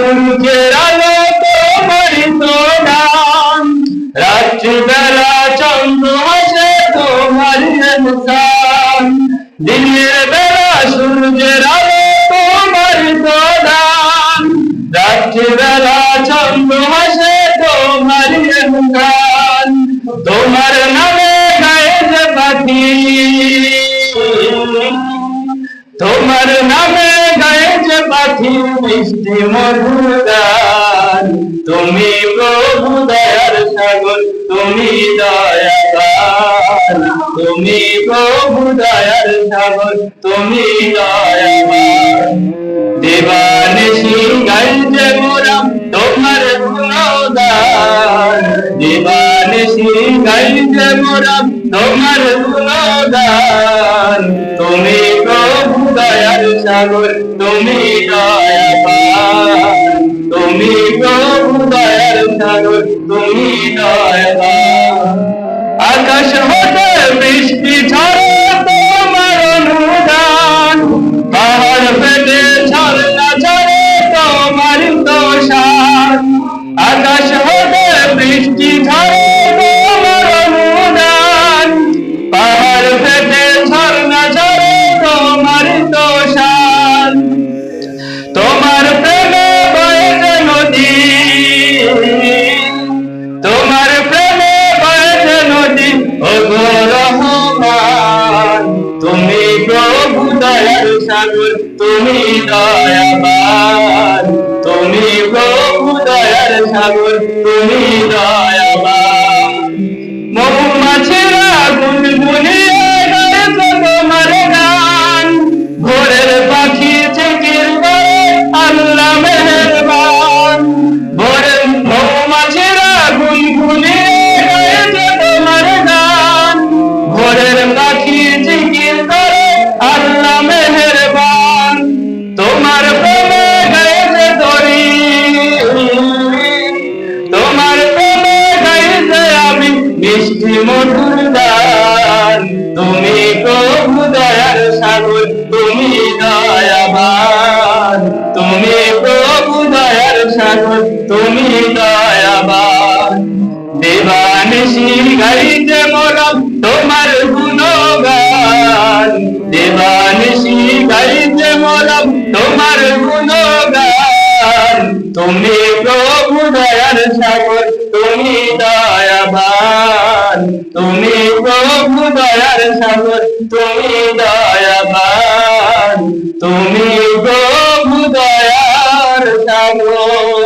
সূর্যের আলো তোমারই তো নাম, রাত্রিবেলা চন্দ্র হাসে তোমারই মুস্কান। দিনের বেলা সূর্যের আলো তোমারই তো নাম, রাত্রিবেলা চন্দ্র হাসে তোমারই মুস্কান। তোমার নামে গায়ে যে পাখি, তোমার নামে গায়ে যে পাখি মিষ্টি মধুর গান। তুমি প্রভু দয়ার সাগর, তুমি দয়াবান। তুমি প্রভু দয়ার সাগর, তুমি দয়াবান। দিবানিশি গাই যে মোরা তোমার গুণগান, দিবানিশি গাই যে মোরা তোমার গুণগান। তুমি প্রভু দয়ার সাগর, তুমি দয়াবান। তুমি প্রভু দয়ার সাগর, তুমি দয়াবান। আকাশ হতে বৃষ্টি ঝরে তোমার অনুদান, পাহাড় ফেটে ঝর্ণা ঝরে তোমার তুষার। আকাশ হতে বৃষ্টি ঝরে তোমার অনুদান, পাহাড় ফেটে ঝর্ণা ঝরে তোমার তুষার। তোমার প্রেমে বয়ে যে নদী, তোমার প্রেমে বয়ে যে নদী ওগো রহমান। তুমি প্রভু দয়ার সাগর, তুমি দয়াবান। তুমি প্রভু দয়ার সাগর, তুমি দয়াবান। মৌমাছিরা গুনগুনিয়ে গাইছে তোমার গান, ভোরের পাখি জিকির করে আল্লাহ মেহেরবান। ভোরের মৌমাছিরা গুনগুনিয়ে গাইছে তোমার গান, ভোরের পাখি জিকির করে আল্লাহ মেহেরবান। তোমার প্রেমে গাইছে তরি, তোমার প্রেমে গাইছে আমি মিষ্টি মধুর গান। তুমি প্রভু দয়ার সাগর, তুমি দয়াবান। তুমি প্রভু দয়ার সাগর, তুমি দয়াবান। দিবানিশি গাইছে মোরা তোমার গুণগান, দিবানিশি গাইছে মোরা তোমার গুণগান। তুমি প্রভু দয়ার সাগর, তুমি দয়াবান। তুমি প্রভু দয়ার সাগর, তুমি দয়াবান। তুমি প্রভু দয়ার সাগর।